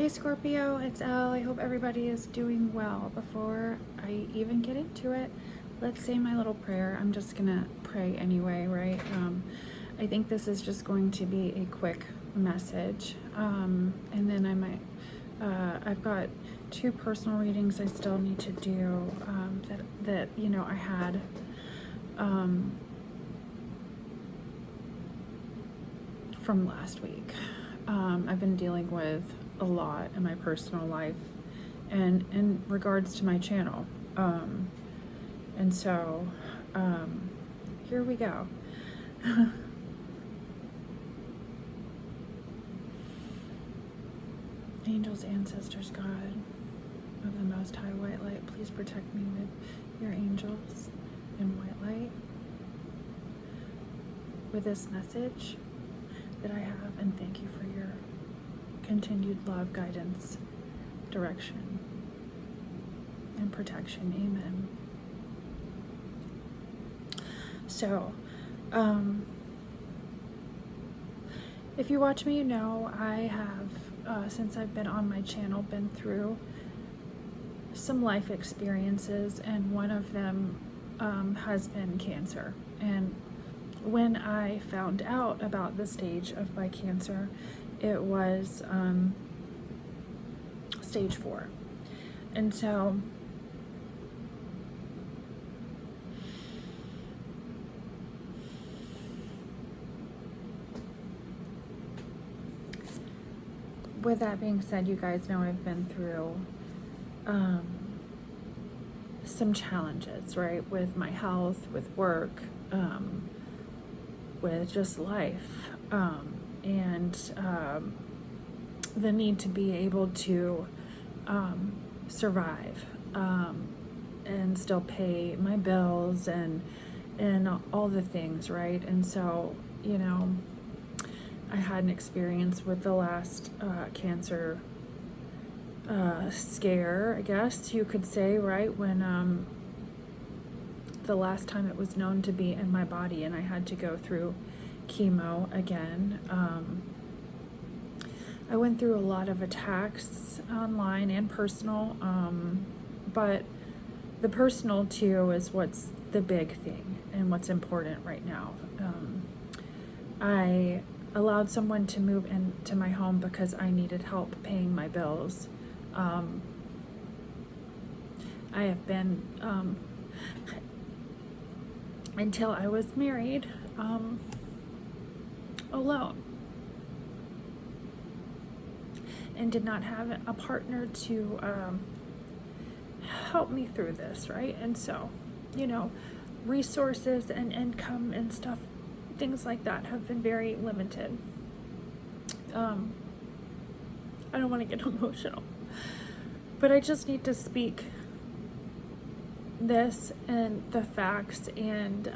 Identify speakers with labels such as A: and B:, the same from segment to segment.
A: Hi Scorpio, it's Elle. I hope everybody is doing well. Before I even get into it, let's say my little prayer. I'm just gonna pray anyway, right? I think this is just going to be a quick message. And then I might, I've got 2 personal readings I still need to do that I had. From last week. I've been dealing with a lot in my personal life and in regards to my channel. And so here we go. Angels, ancestors, God of the Most High White Light, please protect me with your angels in white light with this message that I have, and thank you for your continued love, guidance, direction, and protection. Amen. So, if you watch me, you know I have, since I've been on my channel, been through some life experiences, and one of them has been cancer. And when I found out about the stage of my cancer, it was stage 4. And so with that being said, you guys know I've been through some challenges, right? With my health, with work, with just life, and the need to be able to survive and still pay my bills and all the things, right? And so, I had an experience with the last cancer scare, I guess you could say, right? When the last time it was known to be in my body, and I had to go through chemo again. I went through a lot of attacks online and personal, but the personal too is what's the big thing and what's important right now. I allowed someone to move into my home because I needed help paying my bills. I have been until I was married, alone, and did not have a partner to help me through this, right? And so, resources and income and stuff, things like that, have been very limited. I don't want to get emotional, but I just need to speak this and the facts, and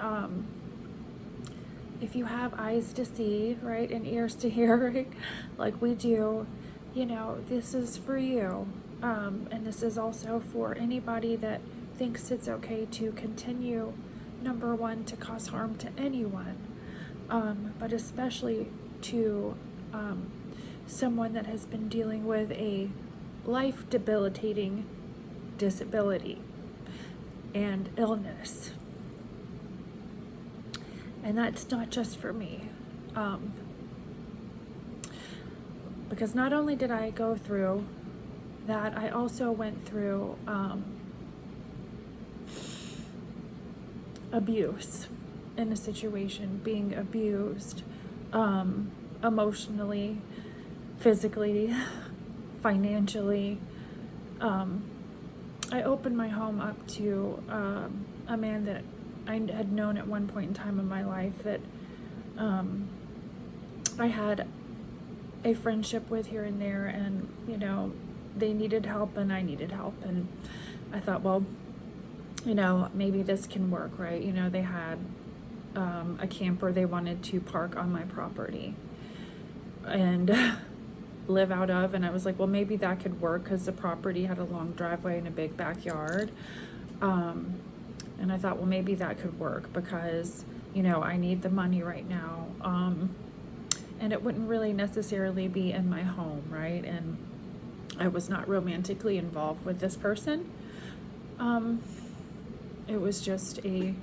A: if you have eyes to see, right, and ears to hear, right, like we do, this is for you, and this is also for anybody that thinks it's okay to continue, number one, to cause harm to anyone, but especially to someone that has been dealing with a life debilitating disability and illness. And that's not just for me, because not only did I go through that, I also went through abuse in a situation, being abused emotionally, physically, financially. I opened my home up to a man that I had known at one point in time in my life, that I had a friendship with here and there, and they needed help and I needed help, and I thought, well, maybe this can work, right? They had a camper they wanted to park on my property and live out of, and I was like, well, maybe that could work, because the property had a long driveway and a big backyard, and I thought, well, maybe that could work, because I need the money right now, and it wouldn't really necessarily be in my home, right? And I was not romantically involved with this person. It was just a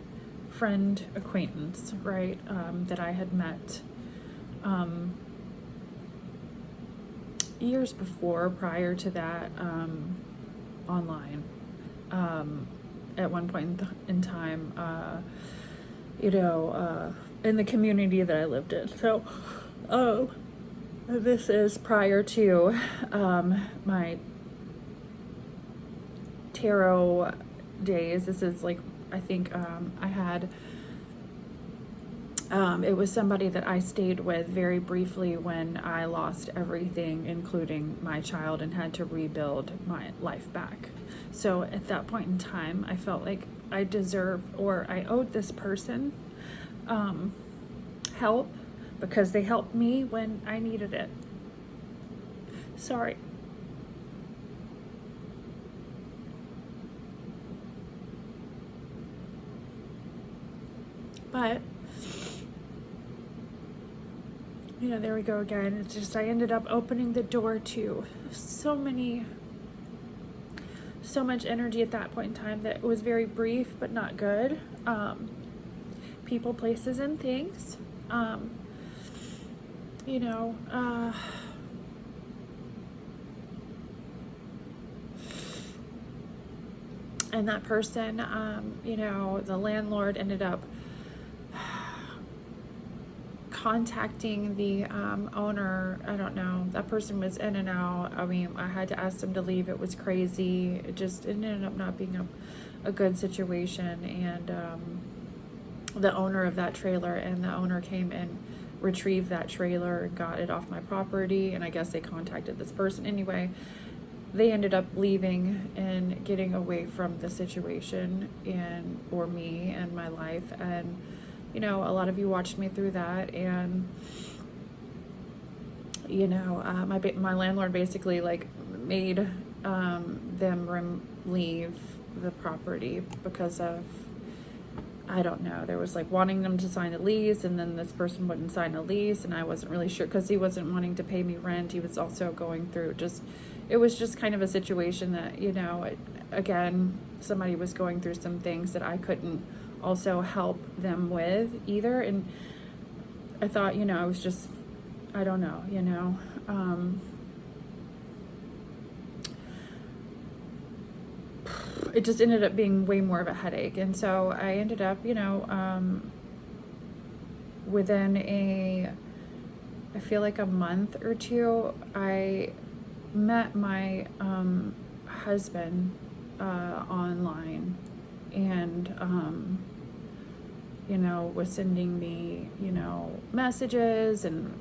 A: friend acquaintance, right, that I had met years before, prior to that, online. At one point in time, in the community that I lived in. So, this is prior to my tarot days. This is like, I think I had, it was somebody that I stayed with very briefly when I lost everything, including my child, and had to rebuild my life back. So at that point in time, I felt like I owed this person help, because they helped me when I needed it. Sorry. But, there we go again. It's just, I ended up opening the door to so much energy at that point in time that was very brief, but not good. People, places, and things. And that person, the landlord ended up contacting the owner. I don't know. That person was in and out. I mean, I had to ask them to leave. It was crazy. It ended up not being a good situation. And the owner of that trailer and the owner came and retrieved that trailer and got it off my property. And I guess they contacted this person. Anyway, they ended up leaving and getting away from the situation or me and my life. And a lot of you watched me through that, and my landlord basically made them leave the property because of, I don't know, there was wanting them to sign a lease, and then this person wouldn't sign a lease, and I wasn't really sure because he wasn't wanting to pay me rent. He was also going through it was just kind of a situation that, again, somebody was going through some things that I couldn't also help them with either. And I thought, it was just, I don't know, it just ended up being way more of a headache. And so I ended up, within I feel like a month or two, I met my husband online, and was sending me messages, and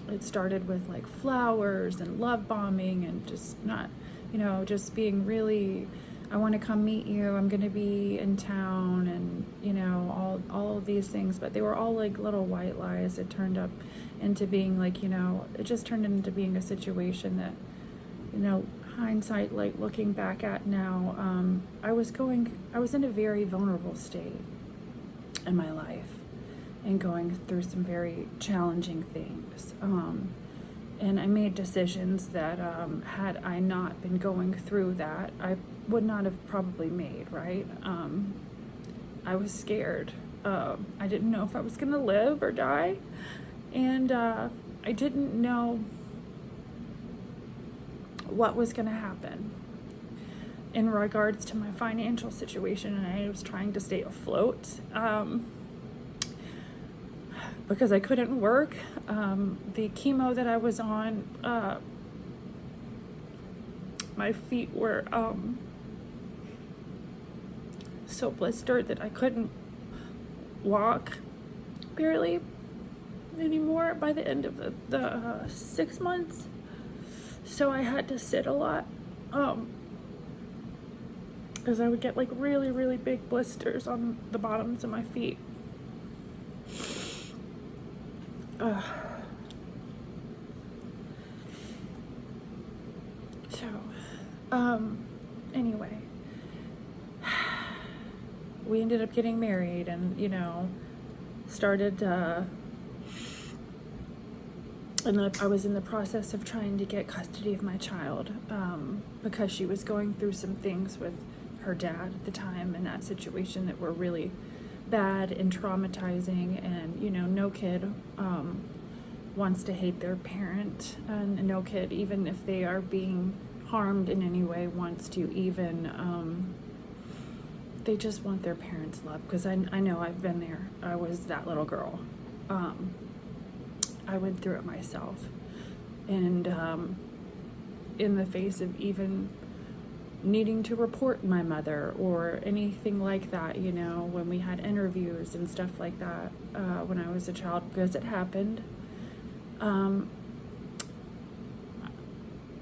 A: it started with flowers and love bombing, and just not just being really, I want to come meet you, I'm gonna be in town, and all of these things. But they were all little white lies. It turned up into being it just turned into being a situation that hindsight, looking back at now, I was in a very vulnerable state in my life, and going through some very challenging things, and I made decisions that had I not been going through that, I would not have probably made, right? I was scared. I didn't know if I was gonna live or die, and I didn't know what was going to happen in regards to my financial situation, and I was trying to stay afloat because I couldn't work. The chemo that I was on, my feet were so blistered that I couldn't walk barely anymore by the end of the 6 months. So I had to sit a lot, because I would get really, really big blisters on the bottoms of my feet. Anyway, we ended up getting married, and started and I was in the process of trying to get custody of my child, because she was going through some things with her dad at the time in that situation that were really bad and traumatizing. And no kid wants to hate their parent, and no kid, even if they are being harmed in any way, wants to even they just want their parents' love. Because I know I've been there. I was that little girl. I went through it myself, and in the face of even needing to report my mother or anything like that, when we had interviews and stuff like that, when I was a child, because it happened.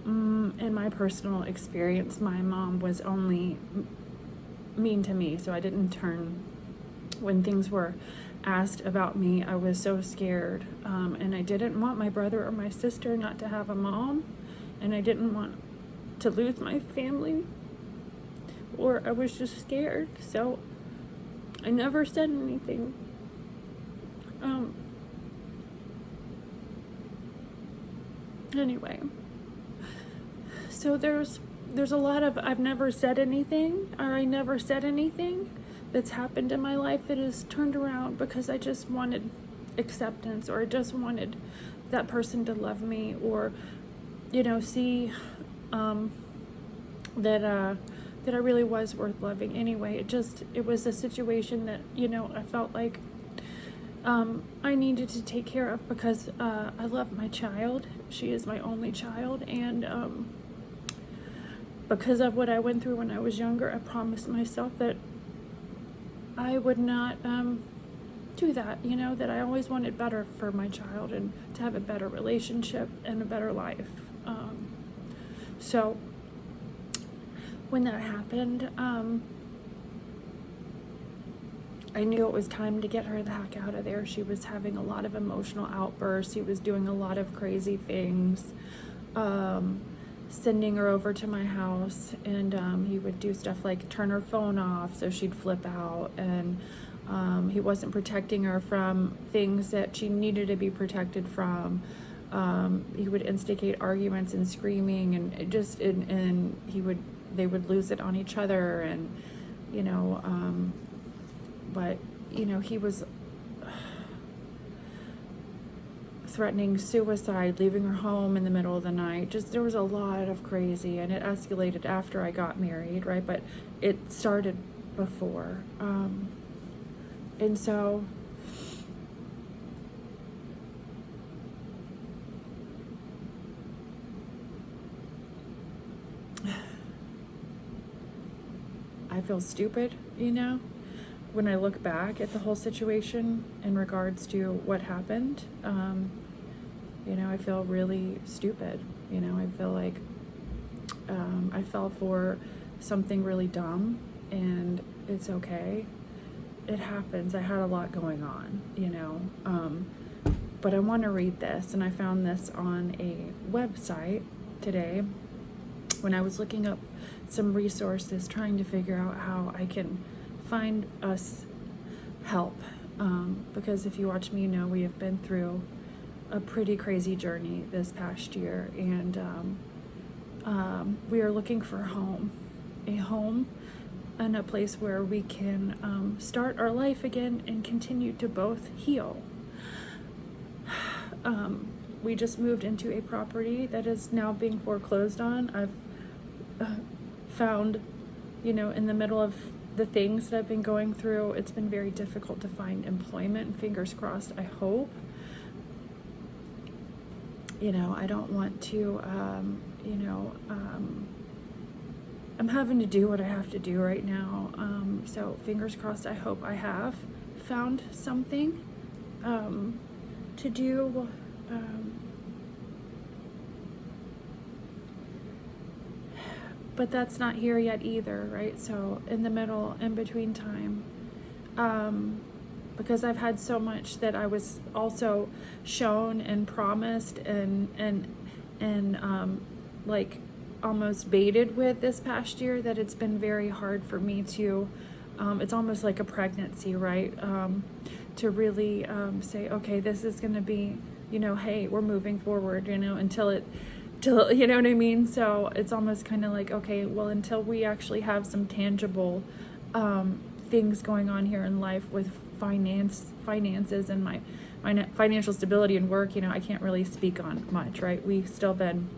A: In my personal experience, my mom was only mean to me, so I didn't turn. When things were asked about me, I was so scared, and I didn't want my brother or my sister not to have a mom, and I didn't want to lose my family, or I was just scared, so I never said anything. Anyway, so there's a lot of I've never said anything, or I never said anything that's happened in my life that has turned around because I just wanted acceptance, or I just wanted that person to love me, or see that I really was worth loving. Anyway, it was a situation that I felt like I needed to take care of, because I love my child. She is my only child, and because of what I went through when I was younger, I promised myself that I would not do that, that I always wanted better for my child, and to have a better relationship and a better life. So when that happened, I knew it was time to get her the heck out of there. She was having a lot of emotional outbursts. He was doing a lot of crazy things, sending her over to my house, and he would do stuff like turn her phone off so she'd flip out, and he wasn't protecting her from things that she needed to be protected from. He would instigate arguments and screaming, and they would lose it on each other, and but he was threatening suicide, leaving her home in the middle of the night. There was a lot of crazy, and it escalated after I got married, right? But it started before. And so I feel stupid, when I look back at the whole situation in regards to what happened. I feel really stupid. I feel like I fell for something really dumb, and it's okay. It happens. I had a lot going on, but I want to read this, and I found this on a website today when I was looking up some resources, trying to figure out how I can find us help, because if you watch me, we have been through a pretty crazy journey this past year, and we are looking for a home and a place where we can start our life again and continue to both heal. We just moved into a property that is now being foreclosed on. I've found, in the middle of the things that I've been going through, it's been very difficult to find employment. Fingers crossed, I hope. I don't want to, I'm having to do what I have to do right now. So fingers crossed, I hope I have found something to do. But that's not here yet either, right? So in the middle, in between time, because I've had so much that I was also shown and promised and like almost baited with this past year, that it's been very hard for me to, it's almost like a pregnancy, right? To really say, okay, this is going to be hey, we're moving forward, till, you know what I mean? So it's almost kind of like, okay, well, until we actually have some tangible things going on here in life with finances and my financial stability and work, I can't really speak on much, right? We've still been,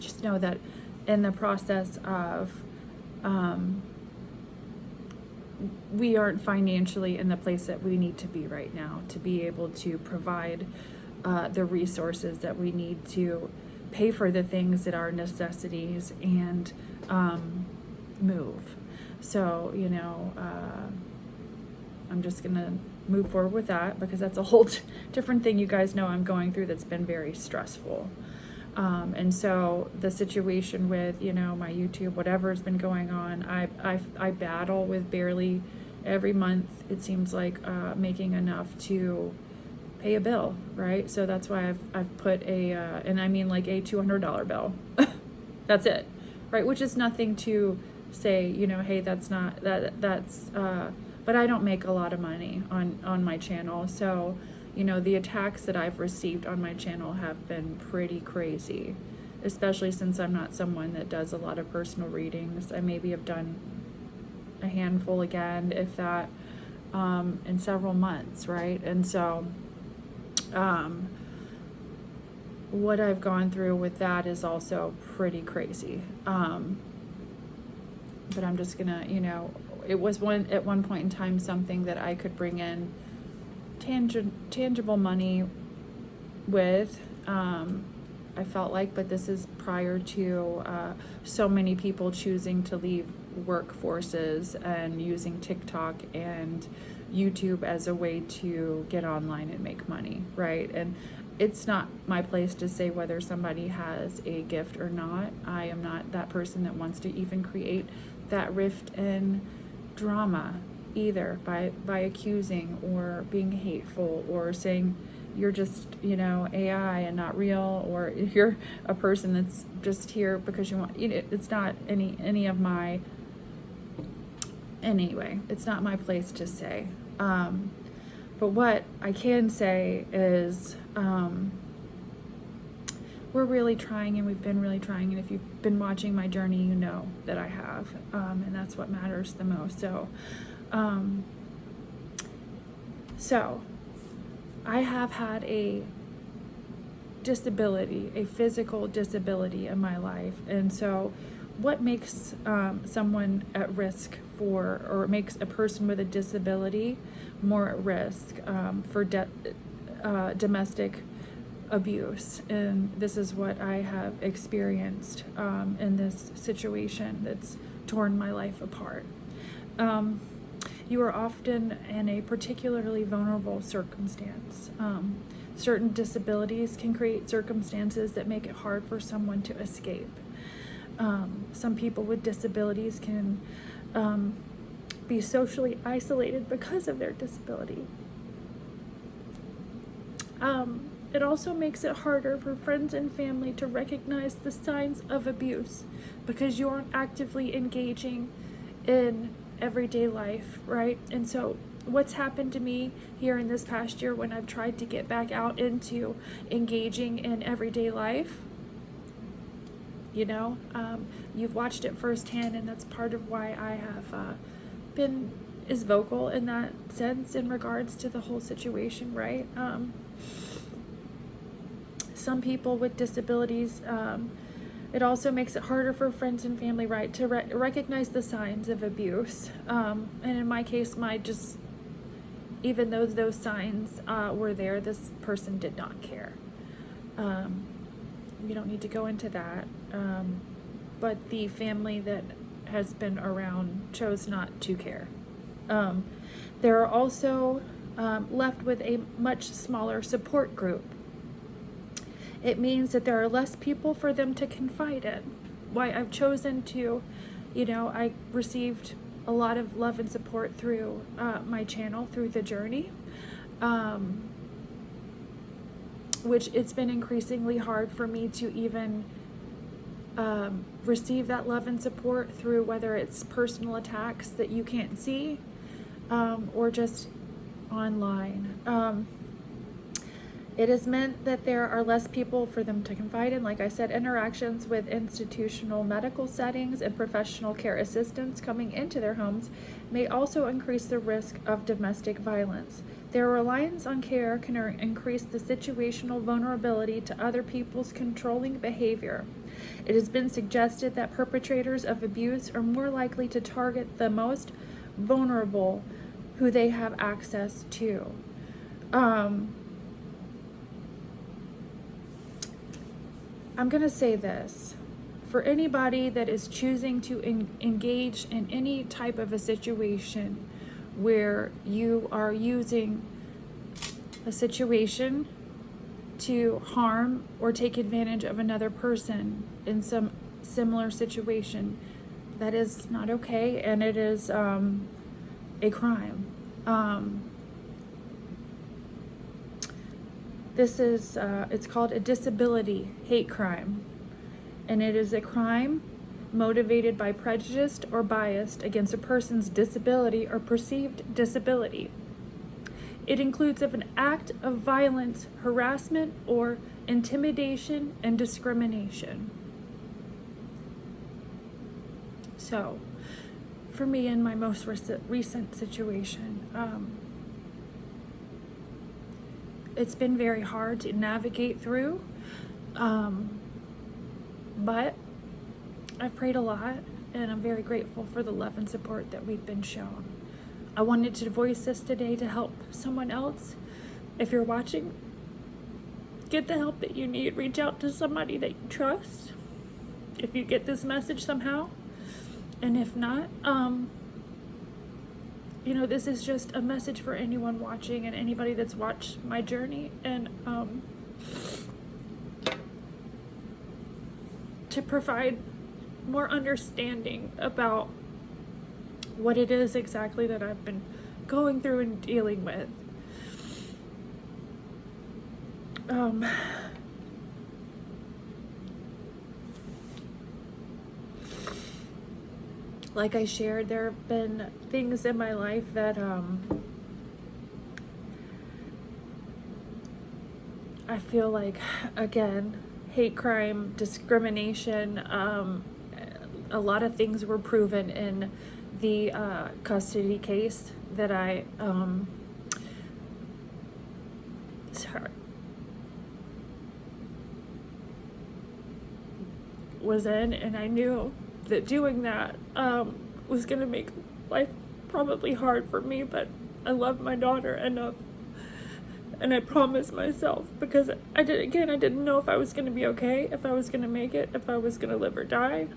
A: just know that in the process of, we aren't financially in the place that we need to be right now to be able to provide the resources that we need to pay for the things that are necessities and move. So, I'm just going to move forward with that because that's a whole different thing. You guys know I'm going through that's been very stressful. And so the situation with, my YouTube, whatever has been going on, I battle with barely every month, it seems like, making enough to pay a bill, right? So that's why I've put and I mean like a $200 bill. That's it, right? Which is nothing to say, hey, that's not, that's, but I don't make a lot of money on my channel. So, the attacks that I've received on my channel have been pretty crazy, especially since I'm not someone that does a lot of personal readings. I maybe have done a handful again, if that, in several months, right? And so, what I've gone through with that is also pretty crazy. But I'm just gonna, it was at one point in time something that I could bring in tangible money with, I felt like, but this is prior to so many people choosing to leave workforces and using TikTok and YouTube as a way to get online and make money, right? And it's not my place to say whether somebody has a gift or not. I am not that person that wants to even create that rift and drama either by accusing or being hateful or saying you're just, AI and not real, or you're a person that's just here because you want, it's not any of my, anyway, it's not my place to say. But what I can say is, we're really trying, and we've been really trying, and if you've been watching my journey, you know that I have, and that's what matters the most. So I have had a disability, a physical disability in my life. And so what makes someone at risk or makes a person with a disability more at risk for domestic abuse? And this is what I have experienced in this situation that's torn my life apart. You are often in a particularly vulnerable circumstance. Certain disabilities can create circumstances that make it hard for someone to escape. Some people with disabilities can be socially isolated because of their disability. It also makes it harder for friends and family to recognize the signs of abuse because you aren't actively engaging in everyday life, right? And so what's happened to me here in this past year when I've tried to get back out into engaging in everyday life, you've watched it firsthand, and that's part of why I have been as vocal in that sense in regards to the whole situation, right? Some people with disabilities, it also makes it harder for friends and family, right, to recognize the signs of abuse. And in my case, even though those signs were there, this person did not care. We don't need to go into that. But the family that has been around chose not to care. They're also left with a much smaller support group. It means that there are less people for them to confide in. Why I've chosen to, I received a lot of love and support through my channel, through the journey, which it's been increasingly hard for me to even receive that love and support through whether it's personal attacks that you can't see or just online. It has meant that there are less people for them to confide in. Like I said, interactions with institutional medical settings and professional care assistants coming into their homes may also increase the risk of domestic violence. Their reliance on care can increase the situational vulnerability to other people's controlling behavior. It has been suggested that perpetrators of abuse are more likely to target the most vulnerable who they have access to. I'm going to say this. For anybody that is choosing to engage in any type of a situation where you are using a situation to harm or take advantage of another person in some similar situation, that is not okay, and it is a crime. This is, it's called a disability hate crime, and it is a crime motivated by prejudice or bias against a person's disability or perceived disability. It includes an act of violence, harassment, or intimidation and discrimination. So, for me in my most recent situation, it's been very hard to navigate through, but I've prayed a lot, and I'm very grateful for the love and support that we've been shown. I wanted to voice this today to help someone else. If you're watching, get the help that you need. Reach out to somebody that you trust if you get this message somehow. And if not, this is just a message for anyone watching and anybody that's watched my journey, and to provide more understanding about what it is exactly that I've been going through and dealing with. Like I shared, there have been things in my life that I feel like, again, hate crime, discrimination, a lot of things were proven in the custody case that I was in, and I knew that doing that was going to make life probably hard for me, but I love my daughter enough, and I promised myself, because I didn't know if I was going to be okay, if I was going to make it, if I was going to live or die,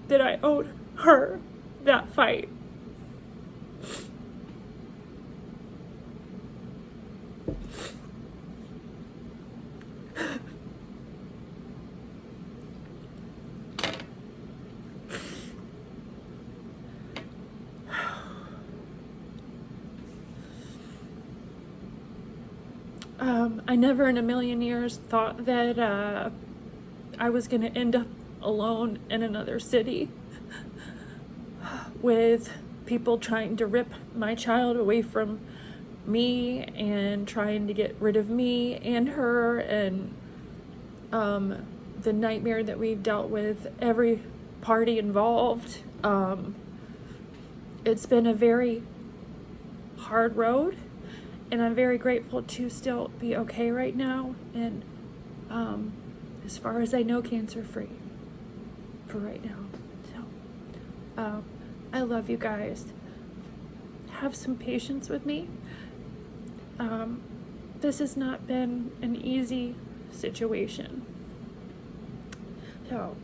A: that I owed her that fight. I never in a million years thought that I was going to end up alone in another city with people trying to rip my child away from me and trying to get rid of me and her, and the nightmare that we've dealt with every party involved. It's been a very hard road, and I'm very grateful to still be okay right now, and as far as I know, cancer free for right now. So I love you guys. Have some patience with me. This has not been an easy situation. So